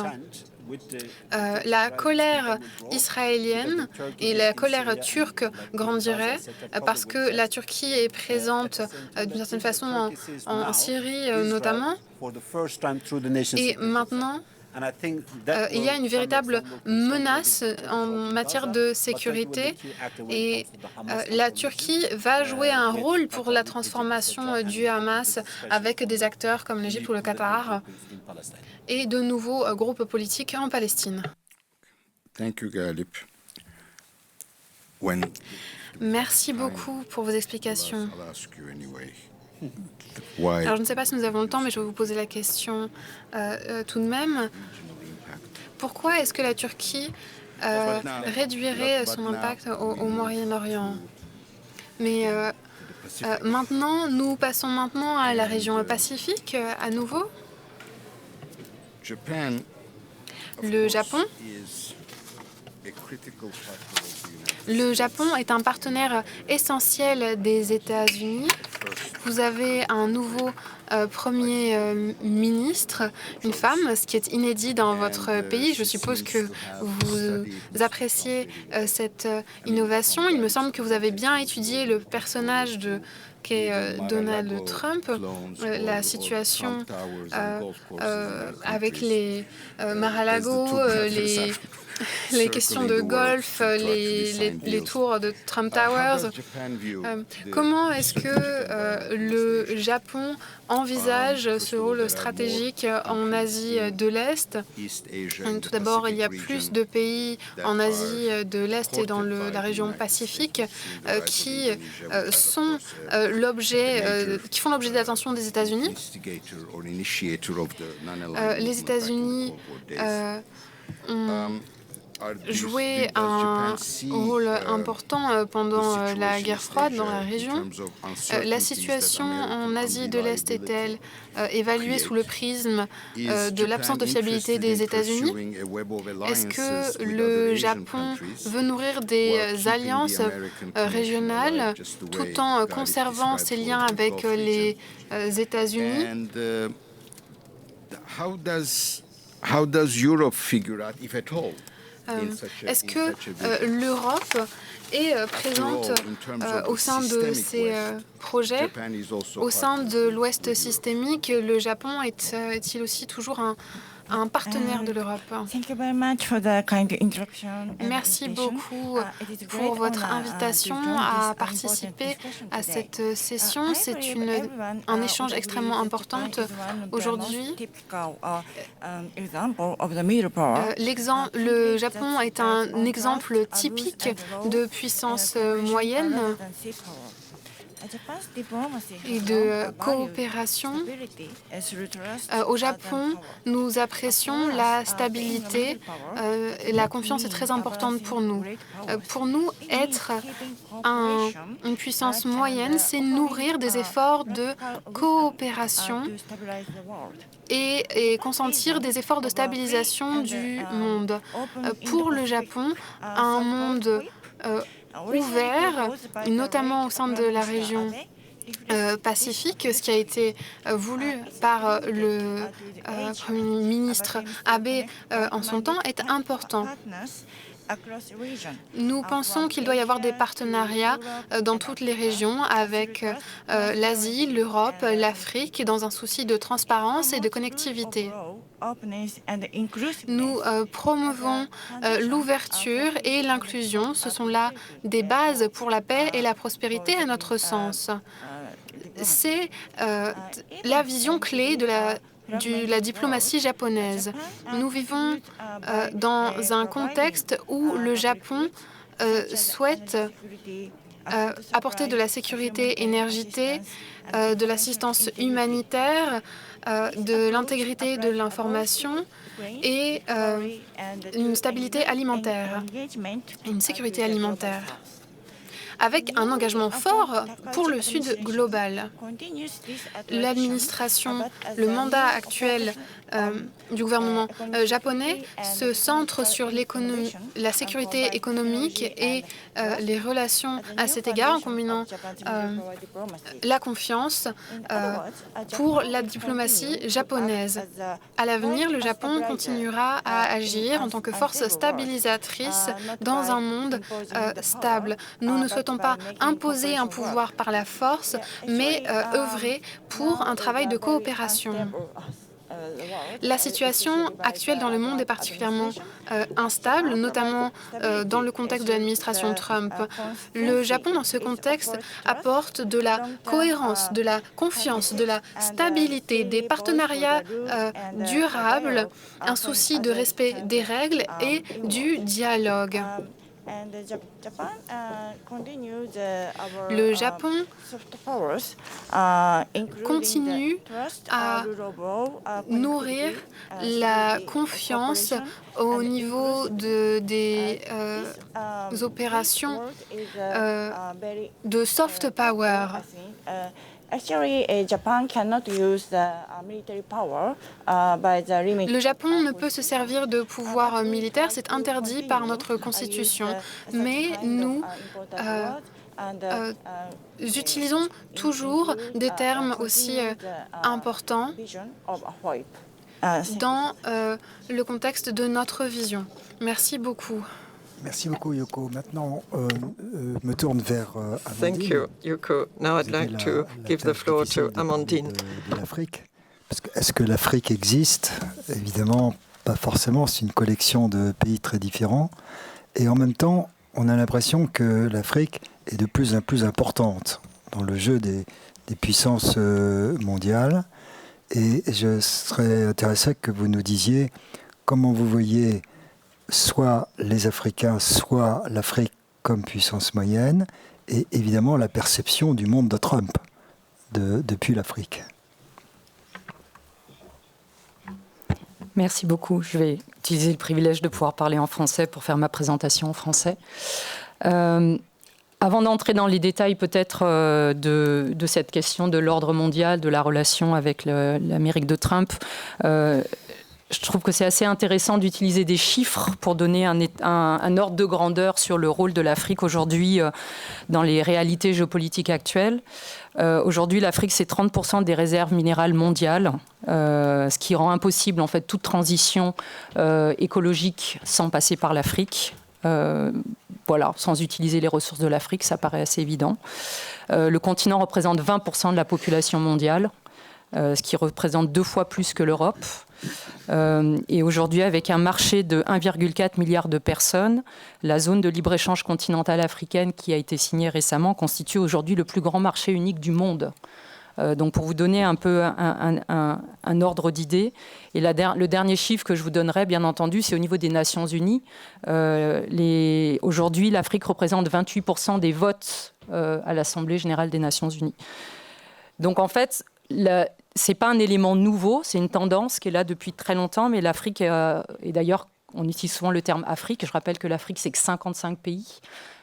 la colère israélienne et la colère turque grandiraient parce que la Turquie est présente d'une certaine façon en Syrie notamment. Et maintenant, il y a une véritable menace en matière de sécurité et la Turquie va jouer un rôle pour la transformation du Hamas avec des acteurs comme l'Égypte ou le Qatar et de nouveaux groupes politiques en Palestine. Merci beaucoup pour vos explications. Alors, je ne sais pas si nous avons le temps, mais je vais vous poser la question tout de même. Pourquoi est-ce que la Turquie réduirait son impact au Moyen-Orient? Mais maintenant, nous passons maintenant à la région Pacifique à nouveau. Le Japon. Le Japon est un partenaire essentiel des États-Unis. Vous avez un nouveau Premier ministre, une femme, ce qui est inédit dans votre pays. Je suppose que vous appréciez cette innovation. Il me semble que vous avez bien étudié le personnage qu'est Donald Trump, la situation avec les Mar-a-Lago, les questions de golf, les tours de Trump Towers. Comment est-ce que le Japon envisage ce rôle stratégique en Asie de l'Est? Tout d'abord, il y a plus de pays en Asie de l'Est et dans la région Pacifique qui font l'objet d'attention des États-Unis. Les États-Unis ont joué un rôle important pendant la guerre froide dans la région. La situation en Asie de l'Est est-elle évaluée sous le prisme de l'absence de fiabilité des États-Unis? Est-ce que le Japon veut nourrir des alliances régionales tout en conservant ses liens avec les États-Unis? Est-ce que l'Europe est présente au sein de ces projets? Au sein de l'Ouest systémique, le Japon est-il aussi toujours un partenaire de l'Europe. Merci beaucoup pour votre invitation à participer à cette session. C'est un échange extrêmement important aujourd'hui. Le Japon est un exemple typique de puissance moyenne et de coopération. Au Japon, nous apprécions la stabilité. La confiance est très importante pour nous. Pour nous, être une puissance moyenne, c'est nourrir des efforts de coopération et consentir des efforts de stabilisation du monde. Pour le Japon, un monde ouvert, notamment au sein de la région Pacifique, ce qui a été voulu par le Premier ministre Abe en son temps, est important. Nous pensons qu'il doit y avoir des partenariats dans toutes les régions avec l'Asie, l'Europe, l'Afrique, dans un souci de transparence et de connectivité. Nous promouvons l'ouverture et l'inclusion. Ce sont là des bases pour la paix et la prospérité à notre sens. C'est la vision clé de la diplomatie japonaise. Nous vivons dans un contexte où le Japon souhaite apporter de la sécurité énergétique, de l'assistance humanitaire, de l'intégrité de l'information et une stabilité alimentaire, une sécurité alimentaire, avec un engagement fort pour le Sud global. L'administration, le mandat actuel du gouvernement japonais se centre sur la sécurité économique et les relations à cet égard, en combinant la confiance pour la diplomatie japonaise. À l'avenir, le Japon continuera à agir en tant que force stabilisatrice dans un monde stable. Nous ne souhaitons pas imposer un pouvoir par la force, mais œuvrer pour un travail de coopération. La situation actuelle dans le monde est particulièrement instable, notamment dans le contexte de l'administration Trump. Le Japon, dans ce contexte, apporte de la cohérence, de la confiance, de la stabilité, des partenariats durables, un souci de respect des règles et du dialogue. Le Japon continue à nourrir la confiance au niveau des opérations de soft power. Le Japon ne peut se servir de pouvoir militaire, c'est interdit par notre constitution, mais nous utilisons toujours des termes aussi importants dans le contexte de notre vision. Merci beaucoup. Merci beaucoup, Yoko. Maintenant, me tourne vers Amandine. Thank you, Yoko. Now I'd like to give the floor to Amandine. De l'Afrique. Parce que est-ce que l'Afrique existe? Évidemment, pas forcément. C'est une collection de pays très différents. Et en même temps, on a l'impression que l'Afrique est de plus en plus importante dans le jeu des puissances mondiales. Et je serais intéressé que vous nous disiez comment vous voyez soit les Africains, soit l'Afrique comme puissance moyenne, et évidemment la perception du monde de Trump depuis l'Afrique. Merci beaucoup. Je vais utiliser le privilège de pouvoir parler en français pour faire ma présentation en français. Avant d'entrer dans les détails peut-être de cette question de l'ordre mondial, de la relation avec l'Amérique de Trump, je trouve que c'est assez intéressant d'utiliser des chiffres pour donner un ordre de grandeur sur le rôle de l'Afrique aujourd'hui dans les réalités géopolitiques actuelles. Aujourd'hui, l'Afrique, c'est 30% des réserves minérales mondiales, ce qui rend impossible en fait toute transition écologique sans passer par l'Afrique. Voilà, sans utiliser les ressources de l'Afrique, ça paraît assez évident. Le continent représente 20% de la population mondiale, ce qui représente 2 fois plus que l'Europe. Et aujourd'hui, avec un marché de 1,4 milliard de personnes, la zone de libre-échange continentale africaine qui a été signée récemment constitue aujourd'hui le plus grand marché unique du monde. Donc pour vous donner un peu un ordre d'idée, et le dernier chiffre que je vous donnerai, bien entendu, c'est au niveau des Nations Unies. Aujourd'hui, l'Afrique représente 28% des votes à l'Assemblée générale des Nations Unies. Donc en fait, ce n'est pas un élément nouveau, c'est une tendance qui est là depuis très longtemps, mais l'Afrique, et d'ailleurs on utilise souvent le terme Afrique, je rappelle que l'Afrique c'est que 55 pays.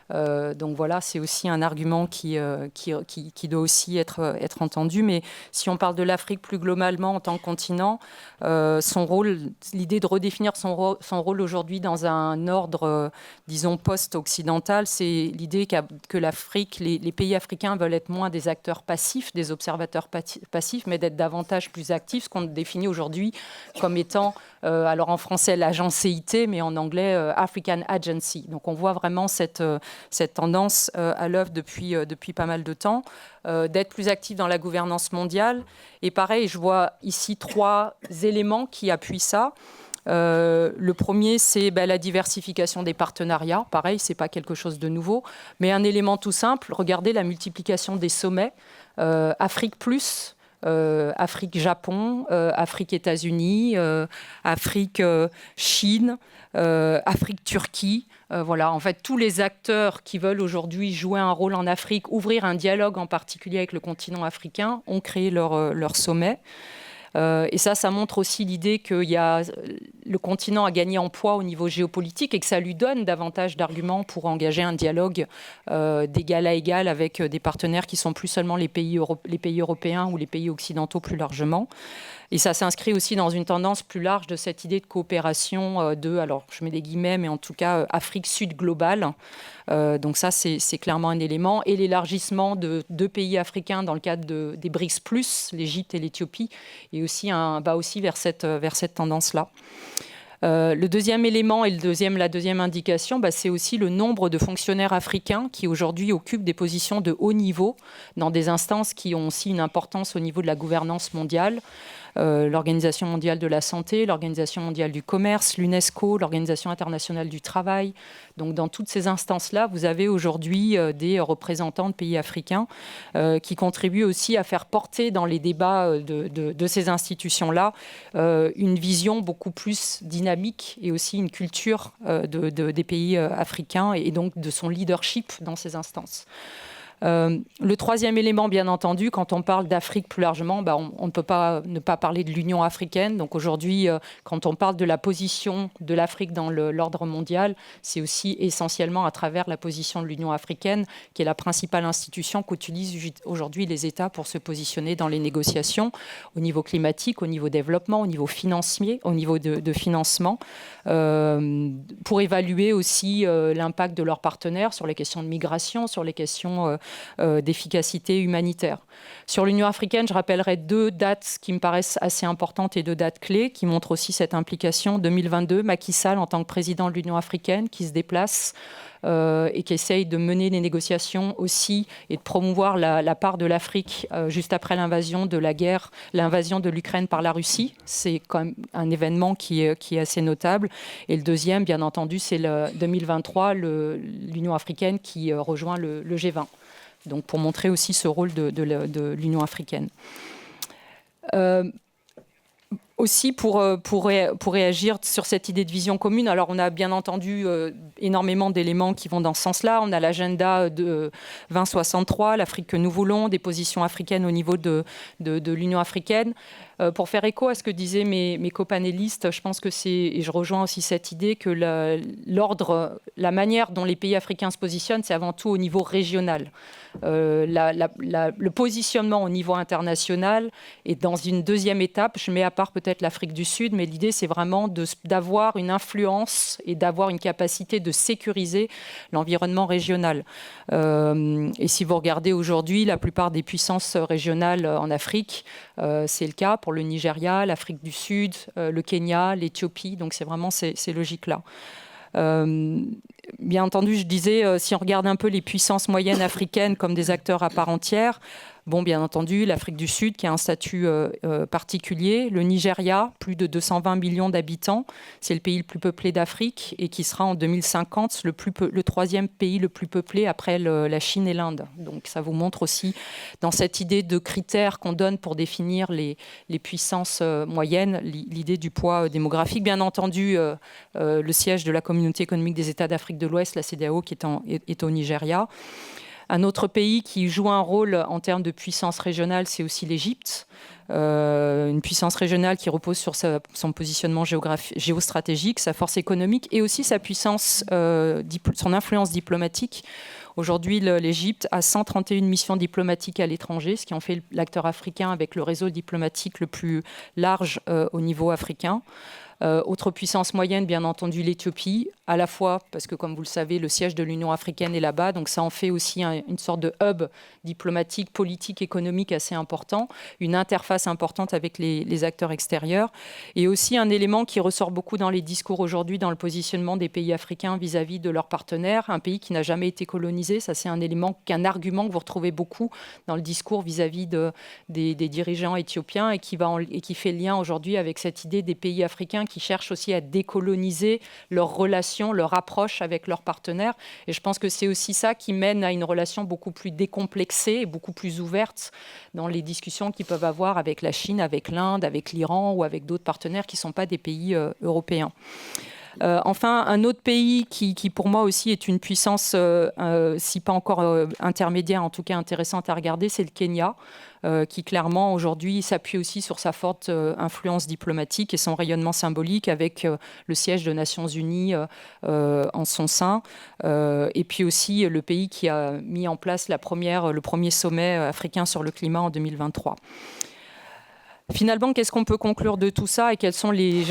Donc voilà, c'est aussi un argument qui doit aussi être entendu. Mais si on parle de l'Afrique plus globalement en tant que continent, son rôle, l'idée de redéfinir son rôle aujourd'hui dans un ordre, disons, post-occidental, c'est l'idée que l'Afrique, les pays africains veulent être moins des acteurs passifs, des observateurs passifs, mais d'être davantage plus actifs, ce qu'on définit aujourd'hui comme étant, alors en français, l'agence-CIT, mais en anglais, African Agency. Donc on voit vraiment cette tendance à l'œuvre depuis pas mal de temps, d'être plus actif dans la gouvernance mondiale. Et pareil, je vois ici 3 éléments qui appuient ça. Le premier, c'est la diversification des partenariats. Pareil, ce n'est pas quelque chose de nouveau. Mais un élément tout simple, regardez la multiplication des sommets. Afrique plus, Afrique-Japon, Afrique-États-Unis, Afrique-Chine, Afrique-Turquie. Voilà, en fait, tous les acteurs qui veulent aujourd'hui jouer un rôle en Afrique, ouvrir un dialogue en particulier avec le continent africain, ont créé leur sommet. Et ça montre aussi l'idée que le continent a gagné en poids au niveau géopolitique et que ça lui donne davantage d'arguments pour engager un dialogue d'égal à égal avec des partenaires qui sont plus seulement les pays européens ou les pays occidentaux plus largement. Et ça s'inscrit aussi dans une tendance plus large de cette idée de coopération alors je mets des guillemets, mais en tout cas Afrique Sud globale. Donc ça, c'est clairement un élément. Et l'élargissement de 2 pays africains dans le cadre des BRICS+, l'Égypte et l'Éthiopie, va aussi vers cette tendance-là. Le deuxième élément et la deuxième indication, c'est aussi le nombre de fonctionnaires africains qui aujourd'hui occupent des positions de haut niveau dans des instances qui ont aussi une importance au niveau de la gouvernance mondiale. L'Organisation mondiale de la santé, l'Organisation mondiale du commerce, l'UNESCO, l'Organisation internationale du travail. Donc dans toutes ces instances-là, vous avez aujourd'hui des représentants de pays africains qui contribuent aussi à faire porter dans les débats de ces institutions-là une vision beaucoup plus dynamique et aussi une culture des pays africains et donc de son leadership dans ces instances. Le troisième élément, bien entendu, quand on parle d'Afrique plus largement, on ne peut pas ne pas parler de l'Union africaine. Donc aujourd'hui, quand on parle de la position de l'Afrique dans l'ordre mondial, c'est aussi essentiellement à travers la position de l'Union africaine, qui est la principale institution qu'utilisent aujourd'hui les États pour se positionner dans les négociations au niveau climatique, au niveau développement, au niveau financier, au niveau de financement, pour évaluer aussi l'impact de leurs partenaires sur les questions de migration, sur les questions d'efficacité humanitaire. Sur l'Union africaine, je rappellerai 2 dates qui me paraissent assez importantes et 2 dates clés qui montrent aussi cette implication. 2022, Macky Sall en tant que président de l'Union africaine qui se déplace et qui essaye de mener les négociations aussi et de promouvoir la part de l'Afrique juste après l'invasion de l'Ukraine par la Russie. C'est quand même un événement qui est assez notable. Et le deuxième, bien entendu, c'est le 2023, l'Union africaine qui rejoint le G20. Donc pour montrer aussi ce rôle de l'Union africaine. Aussi pour réagir sur cette idée de vision commune, alors on a bien entendu énormément d'éléments qui vont dans ce sens-là. On a l'agenda de 2063, l'Afrique que nous voulons, des positions africaines au niveau de l'Union africaine. Pour faire écho à ce que disaient mes copanélistes, je pense que et je rejoins aussi cette idée que la manière dont les pays africains se positionnent, c'est avant tout au niveau régional. Le positionnement au niveau international est dans une deuxième étape. Je mets à part peut-être l'Afrique du Sud, mais l'idée, c'est vraiment d'avoir une influence et d'avoir une capacité de sécuriser l'environnement régional. Et si vous regardez aujourd'hui, la plupart des puissances régionales en Afrique, c'est le cas pour le Nigeria, l'Afrique du Sud, le Kenya, l'Éthiopie. Donc c'est vraiment ces logiques-là. Bien entendu, je disais, si on regarde un peu les puissances moyennes africaines comme des acteurs à part entière, Bon, bien entendu, l'Afrique du Sud qui a un statut particulier, le Nigeria, plus de 220 millions d'habitants, c'est le pays le plus peuplé d'Afrique et qui sera en 2050 le troisième pays le plus peuplé après la Chine et l'Inde. Donc ça vous montre aussi dans cette idée de critères qu'on donne pour définir les puissances moyennes, l'idée du poids démographique. Bien entendu, le siège de la Communauté économique des États d'Afrique de l'Ouest, la CEDEAO, qui est au Nigeria. Un autre pays qui joue un rôle en termes de puissance régionale, c'est aussi l'Égypte. Une puissance régionale qui repose sur son positionnement géostratégique, sa force économique et aussi sa puissance, son influence diplomatique. Aujourd'hui, l'Égypte a 131 missions diplomatiques à l'étranger, ce qui en fait l'acteur africain avec le réseau diplomatique le plus large au niveau africain. Autre puissance moyenne, bien entendu, l'Éthiopie, à la fois parce que, comme vous le savez, le siège de l'Union africaine est là-bas, donc ça en fait aussi une sorte de hub diplomatique, politique, économique assez important, une interface importante avec les acteurs extérieurs, et aussi un élément qui ressort beaucoup dans les discours aujourd'hui, dans le positionnement des pays africains vis-à-vis de leurs partenaires, un pays qui n'a jamais été colonisé, ça c'est un argument que vous retrouvez beaucoup dans le discours vis-à-vis des dirigeants éthiopiens et qui fait lien aujourd'hui avec cette idée des pays africains qui cherchent aussi à décoloniser leurs relations, leur approche avec leurs partenaires. Et je pense que c'est aussi ça qui mène à une relation beaucoup plus décomplexée et beaucoup plus ouverte dans les discussions qu'ils peuvent avoir avec la Chine, avec l'Inde, avec l'Iran ou avec d'autres partenaires qui ne sont pas des pays européens. Enfin, un autre pays qui pour moi aussi est une puissance, si pas encore intermédiaire, en tout cas intéressante à regarder, c'est le Kenya, qui clairement aujourd'hui s'appuie aussi sur sa forte influence diplomatique et son rayonnement symbolique avec le siège des Nations Unies en son sein. Et puis aussi le pays qui a mis en place le premier sommet africain sur le climat en 2023. Finalement, qu'est-ce qu'on peut conclure de tout ça et quels sont les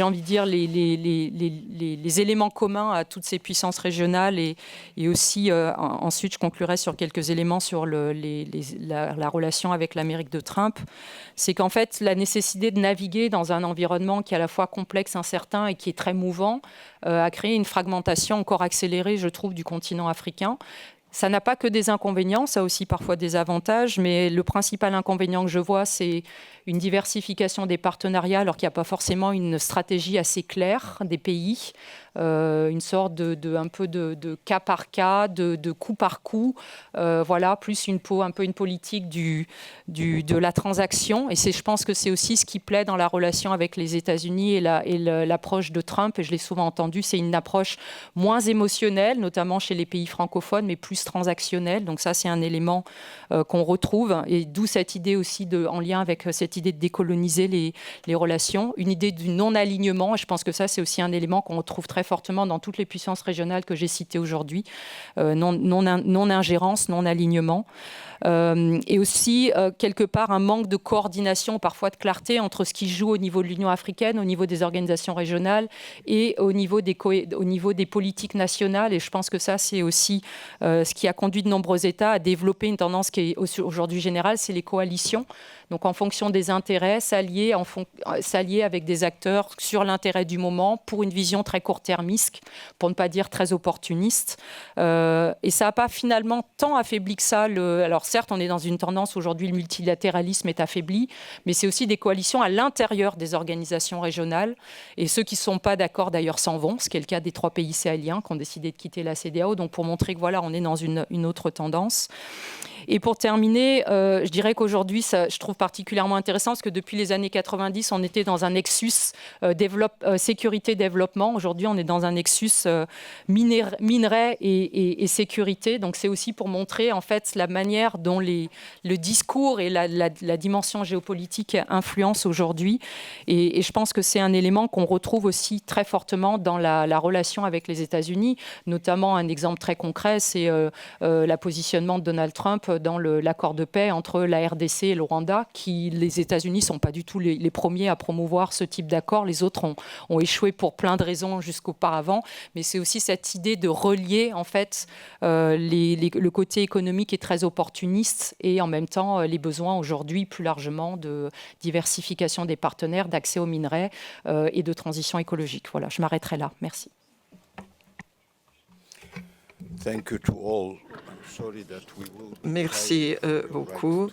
éléments communs à toutes ces puissances régionales et aussi, ensuite, je conclurai sur quelques éléments sur la relation avec l'Amérique de Trump. C'est qu'en fait, la nécessité de naviguer dans un environnement qui est à la fois complexe, incertain et qui est très mouvant a créé une fragmentation encore accélérée, je trouve, du continent africain. Ça n'a pas que des inconvénients, ça a aussi parfois des avantages, mais le principal inconvénient que je vois, c'est une diversification des partenariats alors qu'il n'y a pas forcément une stratégie assez claire des pays, une sorte un peu de cas par cas, de coup par coup, voilà, plus un peu une politique de la transaction. Et je pense que c'est aussi ce qui plaît dans la relation avec les États-Unis et l'approche de Trump, et je l'ai souvent entendu, c'est une approche moins émotionnelle, notamment chez les pays francophones, mais plus transactionnelle. Donc ça, c'est un élément qu'on retrouve, et d'où cette idée aussi, en lien avec cette idée de décoloniser les relations, une idée du non-alignement, et je pense que ça, c'est aussi un élément qu'on retrouve très fortement dans toutes les puissances régionales que j'ai citées aujourd'hui, non-ingérence, non-alignement. Et aussi, quelque part, un manque de coordination, parfois de clarté, entre ce qui se joue au niveau de l'Union africaine, au niveau des organisations régionales et au niveau des politiques nationales. Et je pense que ça, c'est aussi ce qui a conduit de nombreux États à développer une tendance qui est aujourd'hui générale, c'est les coalitions. Donc, en fonction des intérêts, s'allier avec des acteurs sur l'intérêt du moment pour une vision très court-termiste, pour ne pas dire très opportuniste. Et ça n'a pas finalement tant affaibli que ça. Alors certes, on est dans une tendance aujourd'hui, le multilatéralisme est affaibli, mais c'est aussi des coalitions à l'intérieur des organisations régionales. Et ceux qui ne sont pas d'accord d'ailleurs s'en vont, ce qui est le cas des 3 pays sahéliens qui ont décidé de quitter la CEDEAO. Donc pour montrer que voilà, on est dans une autre tendance. Et pour terminer, je dirais qu'aujourd'hui, je trouve particulièrement intéressant parce que depuis les années 90, on était dans un nexus sécurité-développement. Aujourd'hui, on est dans un nexus minerai et sécurité. Donc, c'est aussi pour montrer en fait la manière dont le discours et la dimension géopolitique influencent aujourd'hui. Et je pense que c'est un élément qu'on retrouve aussi très fortement dans la relation avec les États-Unis. Notamment, un exemple très concret, c'est le positionnement de Donald Trump dans l'accord de paix entre la RDC et le Rwanda, les États-Unis ne sont pas du tout les premiers à promouvoir ce type d'accord. Les autres ont échoué pour plein de raisons jusqu'auparavant. Mais c'est aussi cette idée de relier en fait le côté économique et très opportuniste et en même temps les besoins aujourd'hui plus largement de diversification des partenaires, d'accès aux minerais et de transition écologique. Voilà, je m'arrêterai là. Merci. Thank you to all. Sorry that we will Merci beaucoup.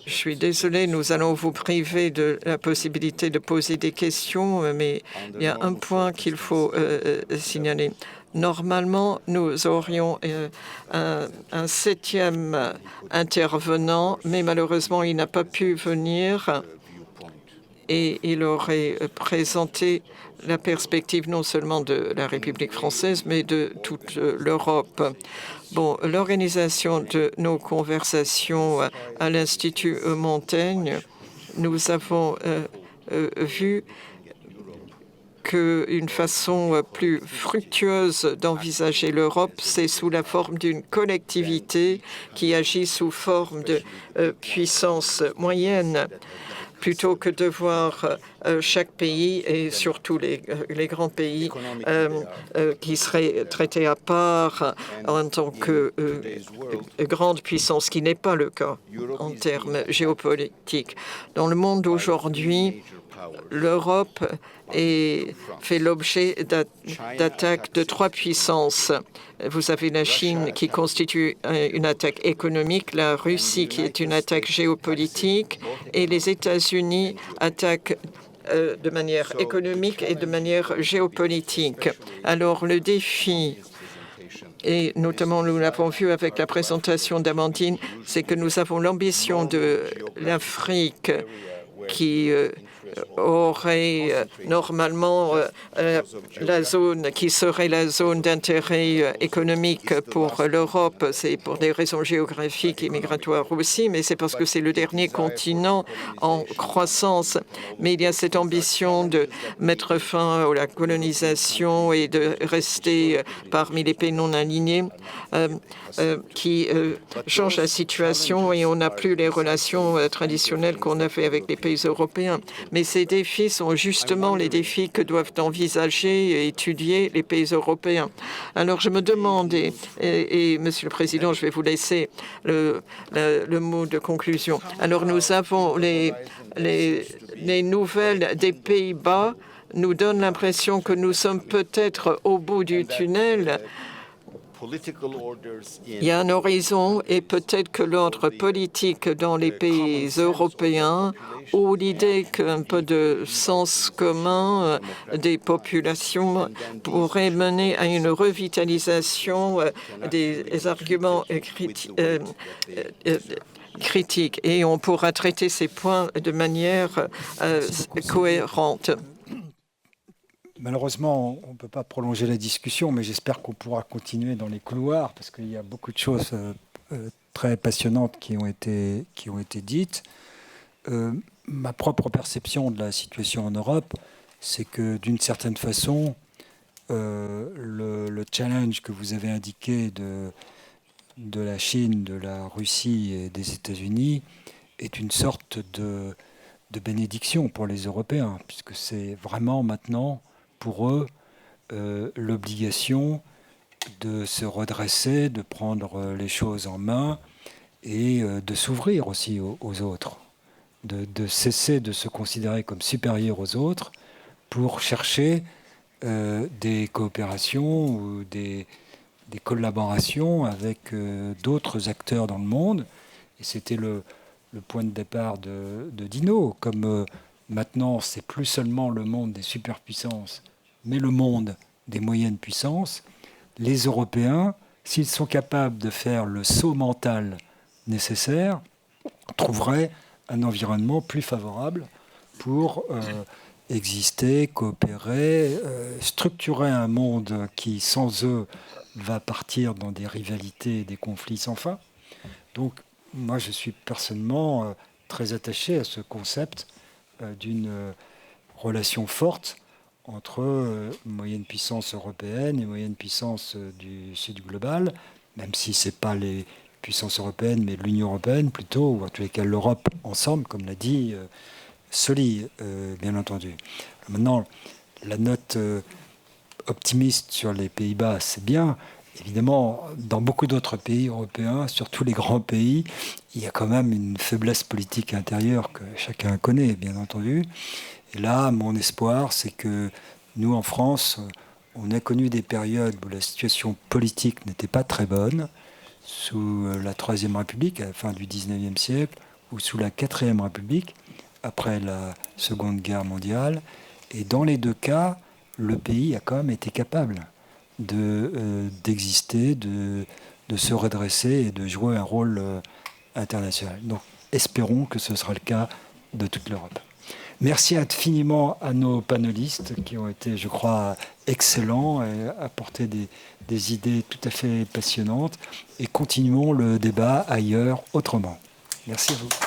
Je suis désolé, nous allons vous priver de la possibilité de poser des questions, mais il y a un point qu'il faut signaler. Normalement, nous aurions un 7e intervenant, mais malheureusement, il n'a pas pu venir et il aurait présenté la perspective non seulement de la République française, mais de toute l'Europe. Bon, l'organisation de nos conversations à l'Institut Montaigne, nous avons vu qu'une façon plus fructueuse d'envisager l'Europe, c'est sous la forme d'une collectivité qui agit sous forme de puissance moyenne, plutôt que de voir chaque pays, et surtout les grands pays, qui seraient traités à part en tant que grande puissance, qui n'est pas le cas en termes géopolitiques. Dans le monde d'aujourd'hui, l'Europe fait l'objet d'attaques de 3 puissances. Vous avez la Chine qui constitue une attaque économique, la Russie qui est une attaque géopolitique et les États-Unis attaquent de manière économique et de manière géopolitique. Alors le défi, et notamment nous l'avons vu avec la présentation d'Amandine, c'est que nous avons l'ambition de l'Afrique qui aurait normalement la zone qui serait la zone d'intérêt économique pour l'Europe. C'est pour des raisons géographiques et migratoires aussi, mais c'est parce que c'est le dernier continent en croissance. Mais il y a cette ambition de mettre fin à la colonisation et de rester parmi les pays non alignés qui change la situation et on n'a plus les relations traditionnelles qu'on avait avec les pays européens. Mais ces défis sont justement les défis que doivent envisager et étudier les pays européens. Alors je me demande, et Monsieur le Président, je vais vous laisser le mot de conclusion. Alors nous avons les nouvelles des Pays-Bas nous donnent l'impression que nous sommes peut-être au bout du tunnel. Il y a un horizon et peut-être que l'ordre politique dans les pays européens ou l'idée qu'un peu de sens commun des populations pourrait mener à une revitalisation des arguments critiques et on pourra traiter ces points de manière cohérente. Malheureusement, on ne peut pas prolonger la discussion, mais j'espère qu'on pourra continuer dans les couloirs, parce qu'il y a beaucoup de choses très passionnantes qui ont été dites. Ma propre perception de la situation en Europe, c'est que d'une certaine façon, le challenge que vous avez indiqué de la Chine, de la Russie et des États-Unis est une sorte de bénédiction pour les Européens, puisque c'est vraiment maintenant pour eux l'obligation de se redresser, de prendre les choses en main et de s'ouvrir aussi aux autres, de cesser de se considérer comme supérieur aux autres pour chercher des coopérations ou des collaborations avec d'autres acteurs dans le monde. Et c'était le point de départ de Dino, comme maintenant, c'est plus seulement le monde des superpuissances, mais le monde des moyennes puissances. Les Européens, s'ils sont capables de faire le saut mental nécessaire, trouveraient un environnement plus favorable pour exister, coopérer, structurer un monde qui, sans eux, va partir dans des rivalités et des conflits sans fin. Donc, moi, je suis personnellement très attaché à ce concept d'une relation forte entre moyenne puissance européenne et moyenne puissance du sud global, même si ce n'est pas les puissances européennes, mais l'Union européenne plutôt, ou en tous les cas l'Europe ensemble, comme l'a dit Soli, bien entendu. Maintenant, la note optimiste sur les Pays-Bas, c'est bien. Évidemment, dans beaucoup d'autres pays européens, surtout les grands pays, il y a quand même une faiblesse politique intérieure que chacun connaît, bien entendu. Et là, mon espoir, c'est que nous, en France, On a connu des périodes où la situation politique n'était pas très bonne, sous la Troisième République, à la fin du XIXe siècle, ou sous la Quatrième République, après la Seconde Guerre mondiale. Et dans les deux cas, le pays a quand même été capable d'exister, de se redresser et de jouer un rôle international. Donc espérons que ce sera le cas de toute l'Europe. Merci infiniment à nos panélistes qui ont été, je crois, excellents et apporté des idées tout à fait passionnantes. Et continuons le débat ailleurs, autrement. Merci à vous.